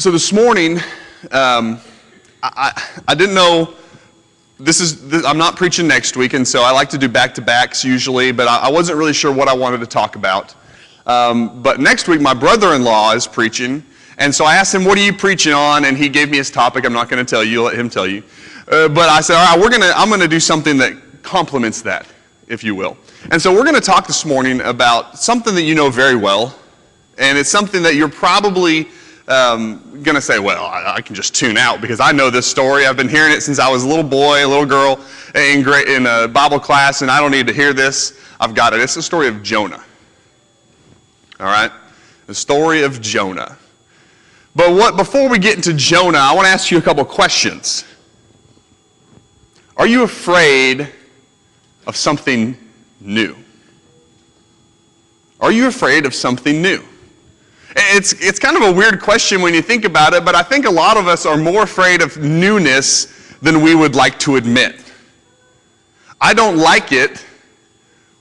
So this morning, I didn't know, I'm not preaching next week, and so I like to do back-to-backs usually, but I wasn't really sure what I wanted to talk about. But next week, my brother-in-law is preaching, and so I asked him, what are you preaching on? And he gave me his topic. I'm not going to tell you, let him tell you. But I said, all right, I'm going to do something that complements that, if you will. And so we're going to talk this morning about something that you know very well, and it's something that you're probably going to say, well, I can just tune out because I know this story. I've been hearing it since I was a little boy, a little girl in a Bible class, and I don't need to hear this. I've got it. It's the story of Jonah. All right? The story of Jonah. But before we get into Jonah, I want to ask you a couple questions. Are you afraid of something new? Are you afraid of something new? It's kind of a weird question when you think about it, but I think a lot of us are more afraid of newness than we would like to admit. I don't like it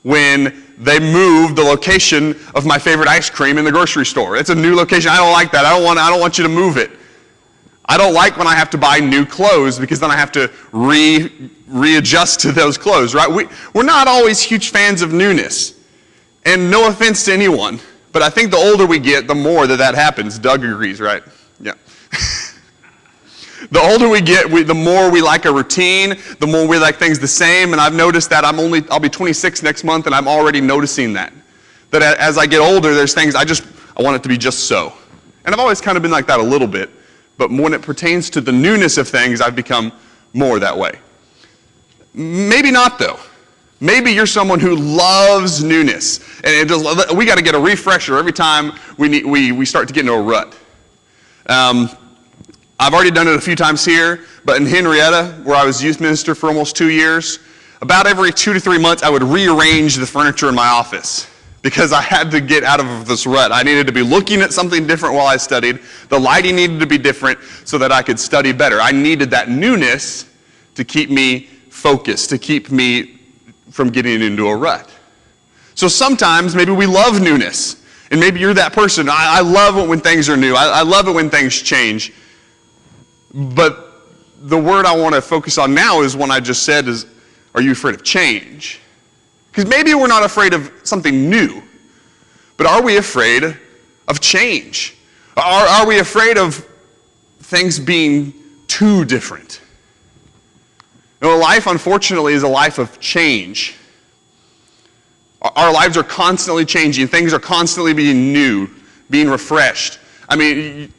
when they move the location of my favorite ice cream in the grocery store. It's a new location. I don't like that. I don't want you to move it. I don't like when I have to buy new clothes because then I have to readjust to those clothes, right? We're not always huge fans of newness. And no offense to anyone, but I think the older we get, the more that happens. Doug agrees, right? Yeah. The older we get, the more we like a routine, the more we like things the same, and I've noticed that I'll be 26 next month, and I'm already noticing that. That as I get older, there's things I want it to be just so. And I've always kind of been like that a little bit, but when it pertains to the newness of things, I've become more that way. Maybe not, though. Maybe you're someone who loves newness, and we got to get a refresher every time we start to get into a rut. I've already done it a few times here, but in Henrietta, where I was youth minister for almost 2 years, about every 2 to 3 months, I would rearrange the furniture in my office because I had to get out of this rut. I needed to be looking at something different while I studied. The lighting needed to be different so that I could study better. I needed that newness to keep me focused, to keep me from getting into a rut. So sometimes maybe we love newness, and maybe you're that person. I love it when things are new. I love it when things change. But the word I want to focus on now is one I just said is, are you afraid of change? Because maybe we're not afraid of something new, but are we afraid of change? Are we afraid of things being too different? You know, life, unfortunately, is a life of change. Our lives are constantly changing. Things are constantly being new, being refreshed. I mean,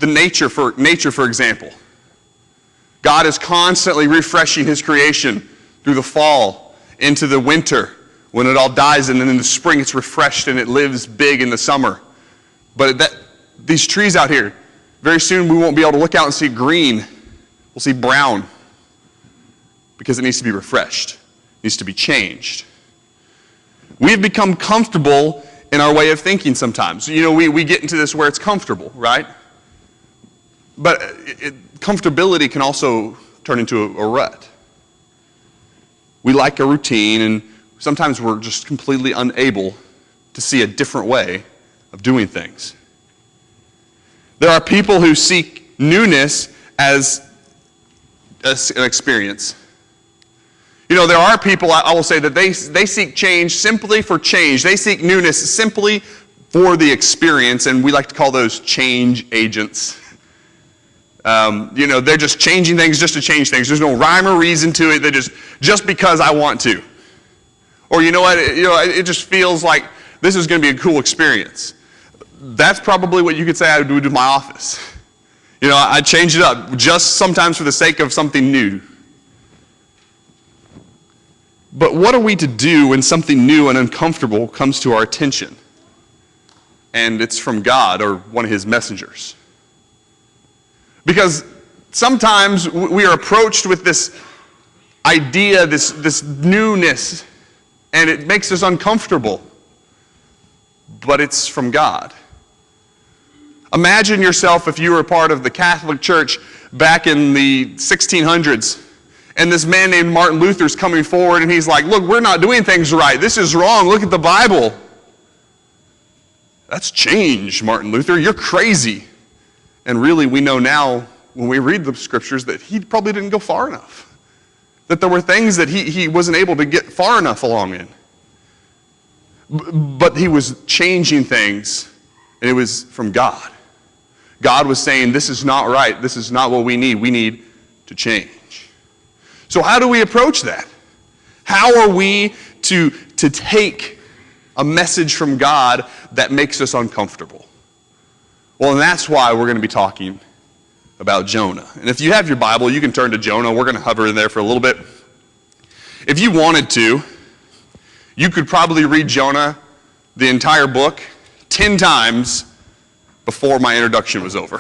nature, for example. God is constantly refreshing His creation through the fall, into the winter, when it all dies, and then in the spring it's refreshed and it lives big in the summer. But these trees out here, very soon we won't be able to look out and see green. We'll see brown. Because it needs to be refreshed. It needs to be changed. We've become comfortable in our way of thinking sometimes. You know, we get into this where it's comfortable, right? But comfortability can also turn into a rut. We like a routine, and sometimes we're just completely unable to see a different way of doing things. There are people who seek newness as an experience. You know, there are people, I will say, that they seek change simply for change. They seek newness simply for the experience, and we like to call those change agents. You know, they're just changing things just to change things. There's no rhyme or reason to it. They just because I want to. Or you know what, it just feels like this is going to be a cool experience. That's probably what you could say I would do to my office. You know, I change it up just sometimes for the sake of something new. But what are we to do when something new and uncomfortable comes to our attention? And it's from God or one of His messengers. Because sometimes we are approached with this idea, this newness, and it makes us uncomfortable. But it's from God. Imagine yourself if you were a part of the Catholic Church back in the 1600s. And this man named Martin Luther is coming forward, and he's like, look, we're not doing things right. This is wrong. Look at the Bible. That's change, Martin Luther. You're crazy. And really, we know now, when we read the scriptures, that he probably didn't go far enough. That there were things that he wasn't able to get far enough along in. But he was changing things, and it was from God. God was saying, this is not right. This is not what we need. We need to change. So how do we approach that? How are we to take a message from God that makes us uncomfortable? Well, and that's why we're going to be talking about Jonah. And if you have your Bible, you can turn to Jonah. We're going to hover in there for a little bit. If you wanted to, you could probably read Jonah, the entire book, 10 times before my introduction was over.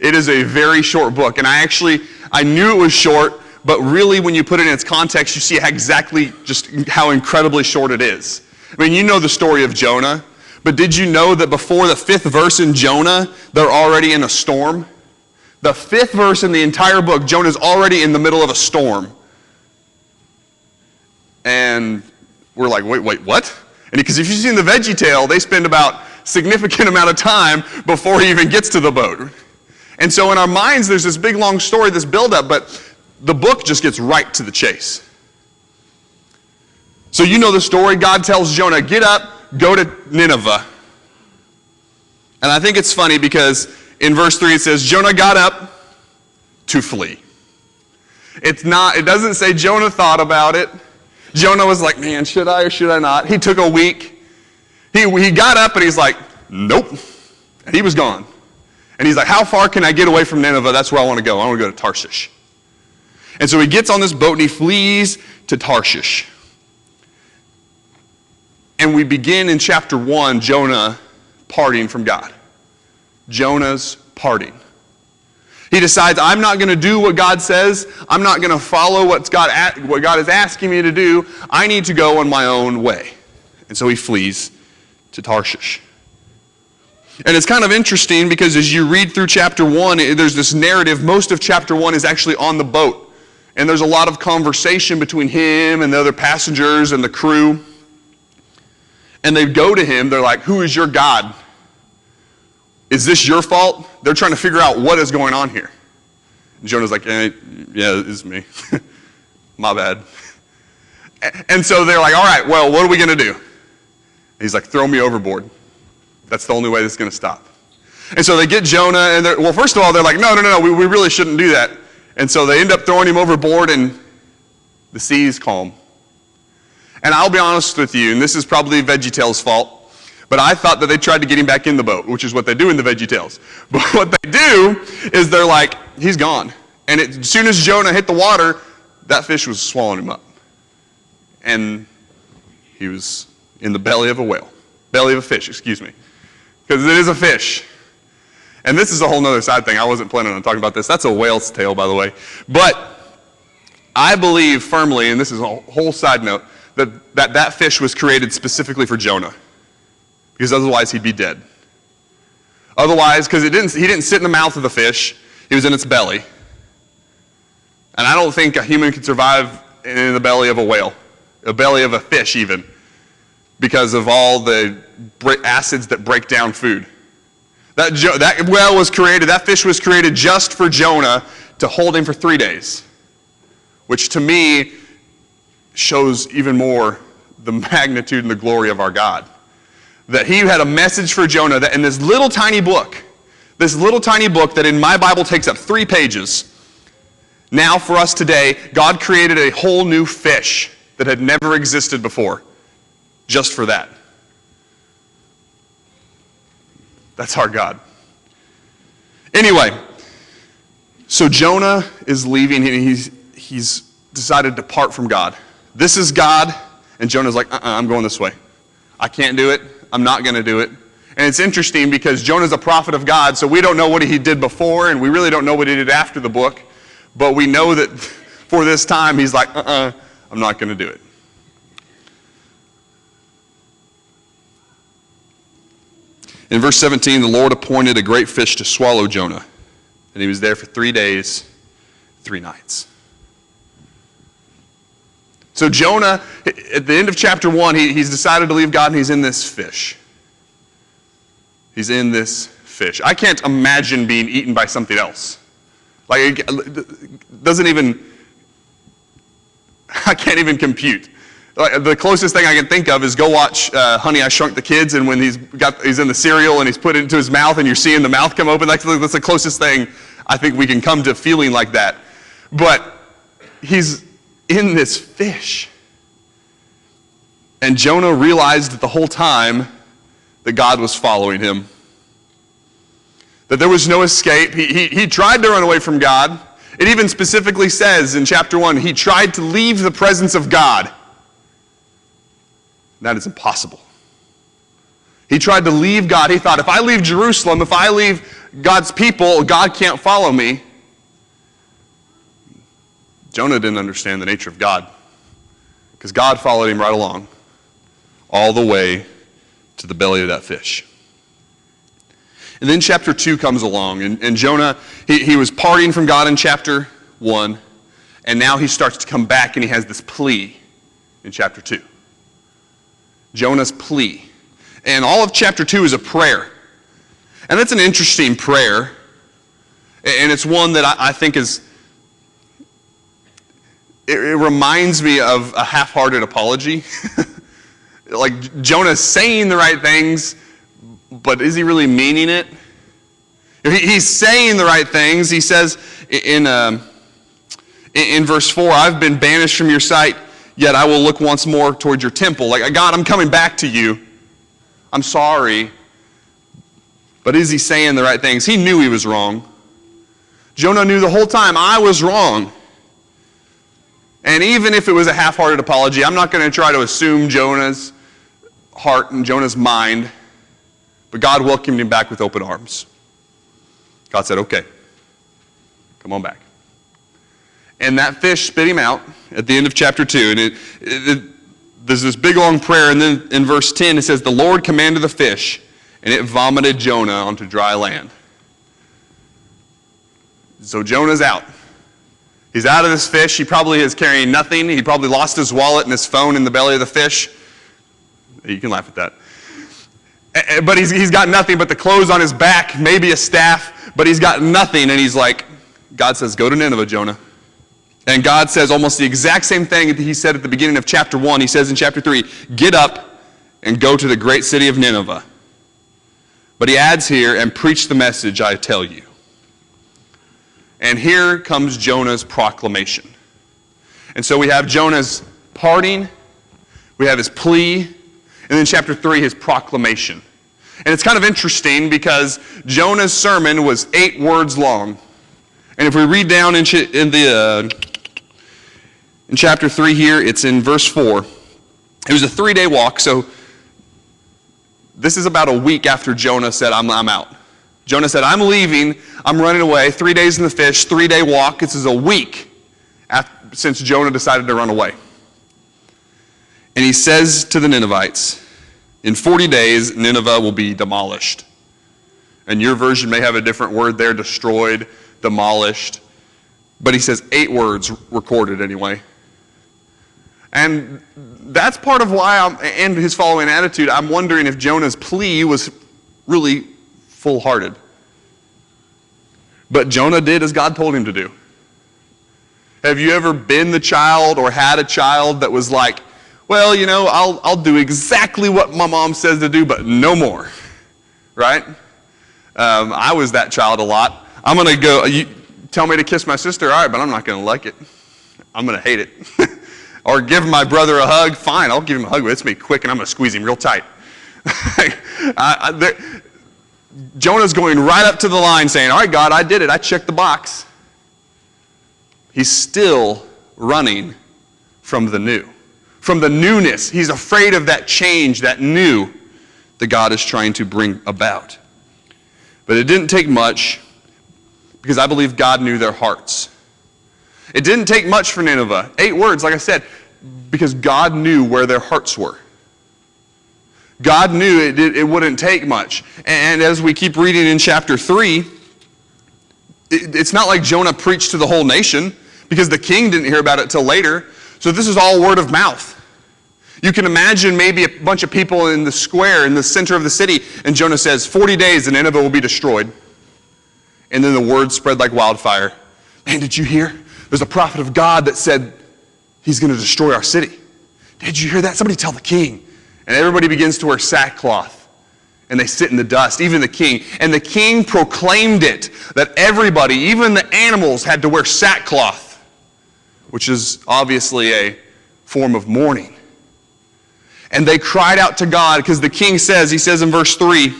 It is a very short book, and I knew it was short, but really when you put it in its context, you see exactly just how incredibly short it is. I mean, you know the story of Jonah, but did you know that before the 5th verse in Jonah, they're already in a storm? The 5th verse in the entire book, Jonah's already in the middle of a storm. And we're like, wait, what? And because if you've seen the Veggie Tale, they spend about significant amount of time before he even gets to the boat. And so in our minds, there's this big, long story, this buildup, but the book just gets right to the chase. So you know the story. God tells Jonah, get up, go to Nineveh. And I think it's funny because in verse 3 it says, Jonah got up to flee. It doesn't say Jonah thought about it. Jonah was like, man, should I or should I not? He took a week. He got up and he's like, nope. And he was gone. And he's like, how far can I get away from Nineveh? That's where I want to go. I want to go to Tarshish. And so he gets on this boat and he flees to Tarshish. And we begin in chapter 1, Jonah parting from God. Jonah's parting. He decides, I'm not going to do what God says. I'm not going to follow what God is asking me to do. I need to go on my own way. And so he flees to Tarshish. And it's kind of interesting because as you read through chapter 1, there's this narrative. Most of chapter 1 is actually on the boat. And there's a lot of conversation between him and the other passengers and the crew. And they go to him. They're like, who is your God? Is this your fault? They're trying to figure out what is going on here. And Jonah's like, yeah, it's me. My bad. And so they're like, all right, well, what are we going to do? And he's like, throw me overboard. That's the only way this is going to stop. And so they get Jonah, and first of all, they're like, no, we really shouldn't do that. And so they end up throwing him overboard, and the sea's calm. And I'll be honest with you, and this is probably VeggieTales' fault, but I thought that they tried to get him back in the boat, which is what they do in the VeggieTales. But what they do is they're like, he's gone. And as soon as Jonah hit the water, that fish was swallowing him up. And he was in the belly of a fish, excuse me. Because it is a fish. And this is a whole other side thing. I wasn't planning on talking about this. That's a whale's tail, by the way. But I believe firmly, and this is a whole side note, that fish was created specifically for Jonah. Because otherwise he'd be dead. Otherwise, because he didn't sit in the mouth of the fish. He was in its belly. And I don't think a human could survive in the belly of a whale. The belly of a fish even. Because of all the acids that break down food. That whale was created, that fish was created just for Jonah to hold him for 3 days. Which to me shows even more the magnitude and the glory of our God. That he had a message for Jonah that in this little tiny book that in my Bible takes up 3 pages, now for us today, God created a whole new fish that had never existed before. Just for that. That's our God. Anyway, so Jonah is leaving. He's decided to part from God. This is God, and Jonah's like, I'm going this way. I can't do it. I'm not going to do it. And it's interesting because Jonah's a prophet of God, so we don't know what he did before, and we really don't know what he did after the book. But we know that for this time, he's like, I'm not going to do it. In verse 17, the Lord appointed a great fish to swallow Jonah. And he was there for 3 days, 3 nights. So Jonah, at the end of chapter 1, he's decided to leave God, and he's in this fish. He's in this fish. I can't imagine being eaten by something else. Like, it doesn't even, I can't even compute. Like, the closest thing I can think of is go watch Honey, I Shrunk the Kids, and when he's in the cereal and he's put it into his mouth and you're seeing the mouth come open, that's the closest thing I think we can come to feeling like that. But he's in this fish. And Jonah realized the whole time that God was following him. That there was no escape. He tried to run away from God. It even specifically says in chapter 1, he tried to leave the presence of God. That is impossible. He tried to leave God. He thought, if I leave Jerusalem, if I leave God's people, God can't follow me. Jonah didn't understand the nature of God, because God followed him right along, all the way to the belly of that fish. And then chapter 2 comes along, and Jonah, he was parting from God in chapter 1, and now he starts to come back, and he has this plea in chapter 2. Jonah's plea. And all of chapter 2 is a prayer. And that's an interesting prayer, and it's one that I think is, it reminds me of a half-hearted apology. Like, Jonah's saying the right things, but is he really meaning it? He's saying the right things. He says in verse 4, I've been banished from your sight, yet I will look once more towards your temple. Like, God, I'm coming back to you. I'm sorry. But is he saying the right things? He knew he was wrong. Jonah knew the whole time, I was wrong. And even if it was a half-hearted apology, I'm not going to try to assume Jonah's heart and Jonah's mind. But God welcomed him back with open arms. God said, okay, come on back. And that fish spit him out at the end of chapter 2. And there's this big long prayer, and then in verse 10 it says, the Lord commanded the fish, and it vomited Jonah onto dry land. So Jonah's out. He's out of this fish. He probably is carrying nothing. He probably lost his wallet and his phone in the belly of the fish. You can laugh at that. But he's got nothing but the clothes on his back, maybe a staff, but he's got nothing. And he's like, God says, go to Nineveh, Jonah. And God says almost the exact same thing that he said at the beginning of chapter 1. He says in chapter 3, get up and go to the great city of Nineveh. But he adds here, and preach the message I tell you. And here comes Jonah's proclamation. And so we have Jonah's parting, we have his plea, and then chapter 3, his proclamation. And it's kind of interesting because Jonah's sermon was 8 words long. And if we read down in chapter 3 here, it's in verse 4. It was a 3-day walk, so this is about a week after Jonah said, I'm out. Jonah said, I'm leaving, I'm running away, 3 days in the fish, 3-day walk. This is a week since Jonah decided to run away. And he says to the Ninevites, in 40 days, Nineveh will be demolished. And your version may have a different word there, destroyed, demolished. But he says 8 words recorded anyway. And that's part of why and his following attitude, I'm wondering if Jonah's plea was really full-hearted. But Jonah did as God told him to do. Have you ever been the child or had a child that was like, well, you know, I'll do exactly what my mom says to do, but no more, right? I was that child a lot. I'm going to go, you tell me to kiss my sister, all right, but I'm not going to like it. I'm going to hate it. Or give my brother a hug, fine, I'll give him a hug, but it's going to be quick and I'm going to squeeze him real tight. Jonah's going right up to the line saying, all right, God, I did it. I checked the box. He's still running from the new, from the newness. He's afraid of that change, that new that God is trying to bring about. But it didn't take much, because I believe God knew their hearts. It didn't take much for Nineveh. 8 words, like I said, because God knew where their hearts were. God knew it wouldn't take much. And as we keep reading in chapter 3, it's not like Jonah preached to the whole nation, because the king didn't hear about it till later. So this is all word of mouth. You can imagine maybe a bunch of people in the square, in the center of the city, and Jonah says, 40 days and Nineveh will be destroyed. And then the word spread like wildfire. Man, did you hear? There's a prophet of God that said he's going to destroy our city. Did you hear that? Somebody tell the king. And everybody begins to wear sackcloth. And they sit in the dust, even the king. And the king proclaimed it, that everybody, even the animals, had to wear sackcloth, which is obviously a form of mourning. And they cried out to God, because the king says, he says in verse 3,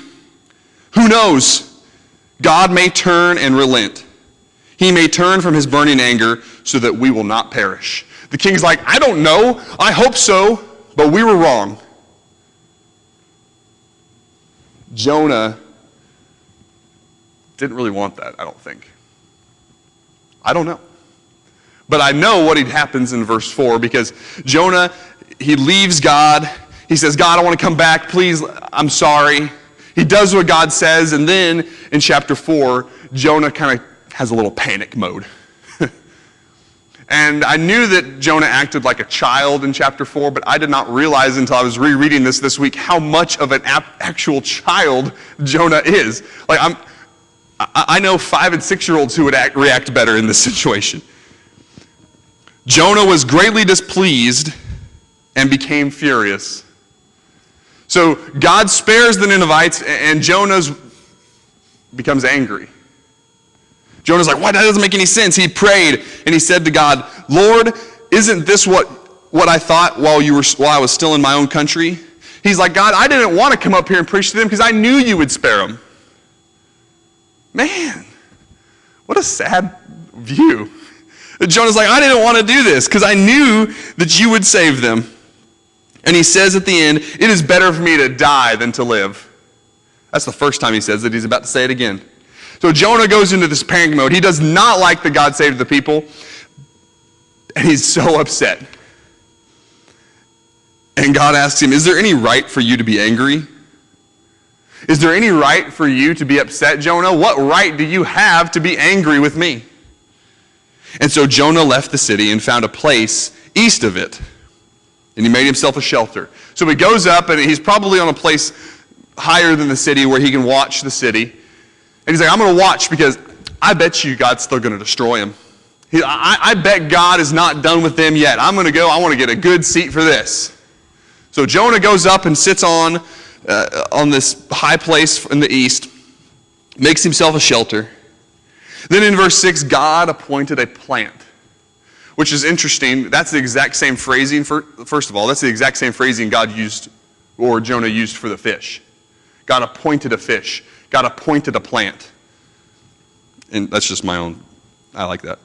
who knows? God may turn and relent. He may turn from his burning anger so that we will not perish. The king's like, I don't know. I hope so, but we were wrong. Jonah didn't really want that, I don't think. I don't know. But I know what happens in verse 4, because Jonah, he leaves God. He says, God, I want to come back. Please, I'm sorry. He does what God says. And then in chapter 4, Jonah kind of has a little panic mode. And I knew that Jonah acted like a child in chapter 4, but I did not realize until I was rereading this week how much of an actual child Jonah is. Like I know 5- and 6-year-olds who would react better in this situation. Jonah was greatly displeased and became furious. So God spares the Ninevites, and Jonah becomes angry. Jonah's like, what? That doesn't make any sense. He prayed, and he said to God, Lord, isn't this what I thought while I was still in my own country? He's like, God, I didn't want to come up here and preach to them because I knew you would spare them. Man, what a sad view. Jonah's like, I didn't want to do this because I knew that you would save them. And he says at the end, it is better for me to die than to live. That's the first time he says it. He's about to say it again. So Jonah goes into this panic mode. He does not like that God saved the people. And he's so upset. And God asks him, is there any right for you to be angry? Is there any right for you to be upset, Jonah? What right do you have to be angry with me? And so Jonah left the city and found a place east of it. And he made himself a shelter. So he goes up, and he's probably on a place higher than the city where he can watch the city. And he's like, I'm going to watch because I bet you God's still going to destroy him. I bet God is not done with them yet. I'm going to go. I want to get a good seat for this. So Jonah goes up and sits on this high place in the east, makes himself a shelter. Then in verse 6, God appointed a plant, which is interesting. That's the exact same phrasing. First of all, that's the exact same phrasing God used, or Jonah used for the fish. God appointed a fish. God appointed a plant. And that's just my own, I like that.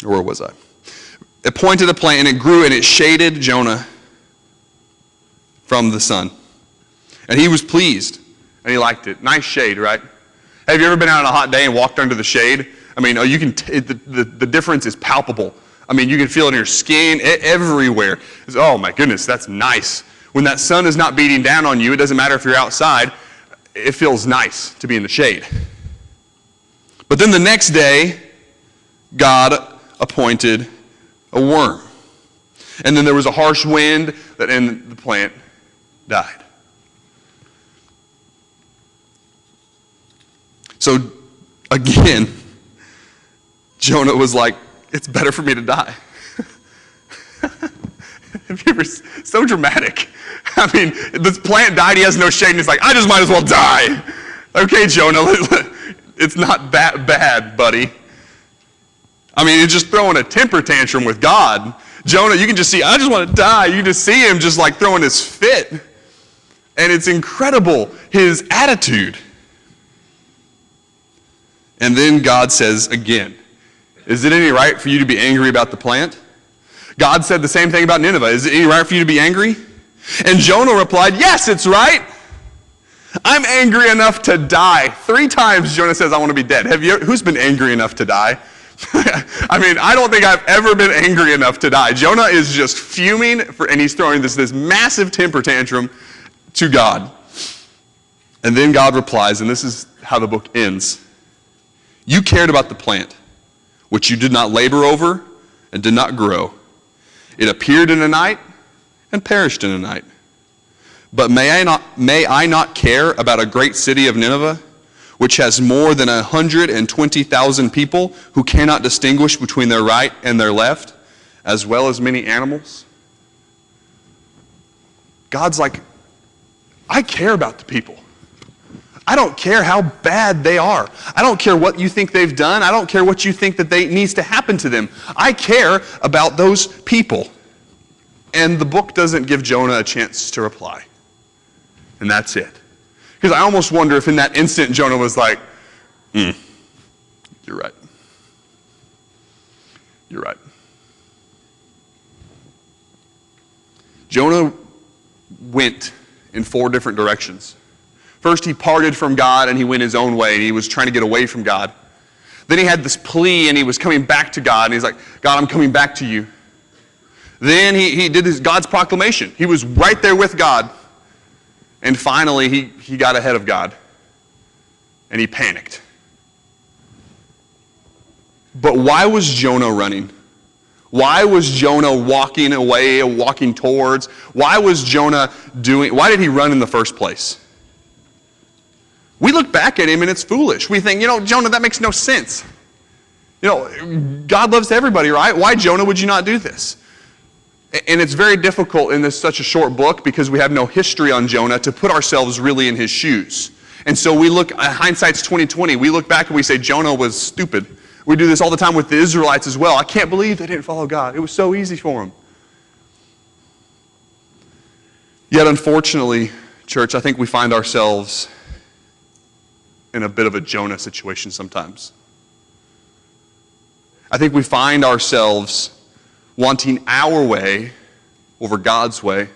Where was I? Appointed a plant, and it grew, and it shaded Jonah from the sun. And he was pleased, and he liked it. Nice shade, right? Have you ever been out on a hot day and walked under the shade? I mean, you can. The difference is palpable. I mean, you can feel it in your skin, everywhere. Oh my goodness, that's nice. When that sun is not beating down on you, it doesn't matter if you're outside, it feels nice to be in the shade. But then the next day, God appointed a worm. And then there was a harsh wind, and the plant died. So, again, Jonah was like, it's better for me to die. Have you ever, so dramatic. I mean, this plant died, he has no shade, and he's like, I just might as well die. Okay, Jonah, it's not that bad, buddy. I mean, he's just throwing a temper tantrum with God. Jonah, you can just see, I just want to die. You can just see him just like throwing his fit. And it's incredible, his attitude. And then God says again, is it any right for you to be angry about the plant? God said the same thing about Nineveh. Is it any right for you to be angry? And Jonah replied, yes, it's right. I'm angry enough to die. 3 times Jonah says, I want to be dead. Who's been angry enough to die? I mean, I don't think I've ever been angry enough to die. Jonah is just fuming, and he's throwing this massive temper tantrum to God. And then God replies, and this is how the book ends. You cared about the plant, which you did not labor over and did not grow. It appeared in the night and perished in a night. But may I not care about a great city of Nineveh, which has more than 120,000 people who cannot distinguish between their right and their left, as well as many animals? God's like, I care about the people. I don't care how bad they are. I don't care what you think they've done. I don't care what you think that needs to happen to them. I care about those people. And the book doesn't give Jonah a chance to reply. And that's it. Because I almost wonder if in that instant Jonah was like, you're right. You're right. Jonah went in 4 different directions. First, he parted from God and he went his own way, and he was trying to get away from God. Then he had this plea and he was coming back to God, and he's like, God, I'm coming back to you. Then he did God's proclamation. He was right there with God. And finally, he got ahead of God. And he panicked. But why was Jonah running? Why was Jonah walking away, walking towards? Why did he run in the first place? We look back at him and it's foolish. We think, Jonah, that makes no sense. God loves everybody, right? Why, Jonah, would you not do this? And it's very difficult in such a short book, because we have no history on Jonah, to put ourselves really in his shoes. And so we look, hindsight's 20/20, we look back and we say Jonah was stupid. We do this all the time with the Israelites as well. I can't believe they didn't follow God. It was so easy for them. Yet unfortunately, church, I think we find ourselves in a bit of a Jonah situation sometimes. I think we find ourselves wanting our way over God's way.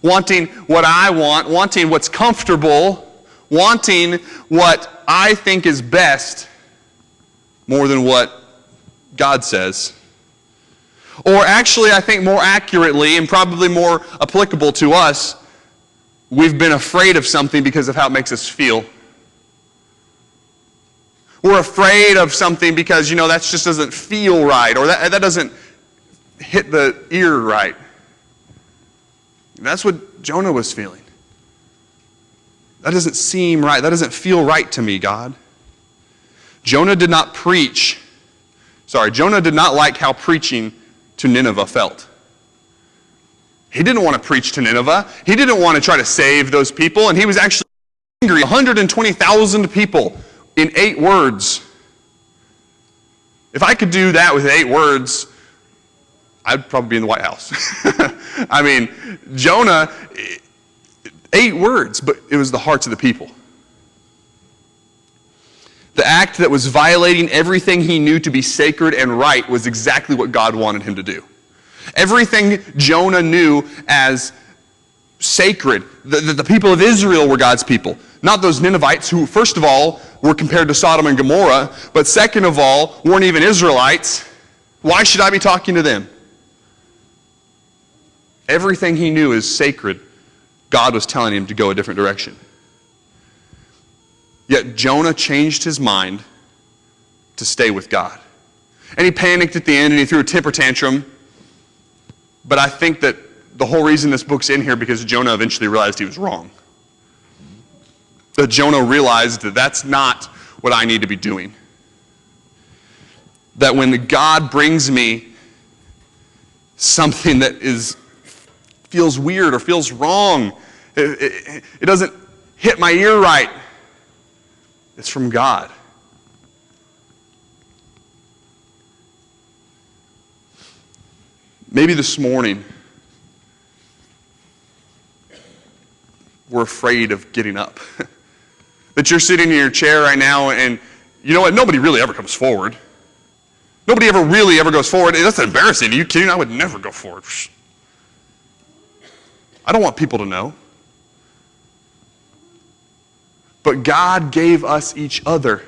Wanting what I want, wanting what's comfortable, wanting what I think is best more than what God says. Or actually, I think more accurately and probably more applicable to us, we've been afraid of something because of how it makes us feel. We're afraid of something because, that just doesn't feel right, or that doesn't hit the ear right. That's what Jonah was feeling. That doesn't seem right. That doesn't feel right to me, God. Jonah did not like how preaching to Nineveh felt. He didn't want to preach to Nineveh. He didn't want to try to save those people, and he was actually angry. 120,000 people in 8 words. If I could do that with 8 words, I'd probably be in the White House. I mean, Jonah, 8 words, but it was the hearts of the people. The act that was violating everything he knew to be sacred and right was exactly what God wanted him to do. Everything Jonah knew as sacred, the people of Israel were God's people. Not those Ninevites who, first of all, were compared to Sodom and Gomorrah, but second of all, weren't even Israelites. Why should I be talking to them? Everything he knew is sacred. God was telling him to go a different direction. Yet Jonah changed his mind to stay with God. And he panicked at the end and he threw a temper tantrum. But I think that the whole reason this book's in here because Jonah eventually realized he was wrong. That Jonah realized that that's not what I need to be doing. That when God brings me something that feels weird or feels wrong, it doesn't hit my ear right, it's from God. Maybe this morning, we're afraid of getting up. That you're sitting in your chair right now and you know what? Nobody really ever comes forward. Nobody ever really ever goes forward. That's embarrassing. Are you kidding? I would never go forward. I don't want people to know. But God gave us each other.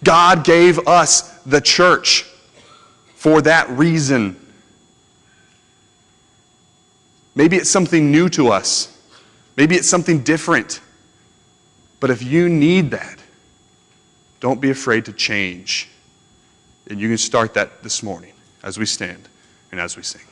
God gave us the church for that reason. Maybe it's something new to us. Maybe it's something different. But if you need that, don't be afraid to change. And you can start that this morning as we stand and as we sing.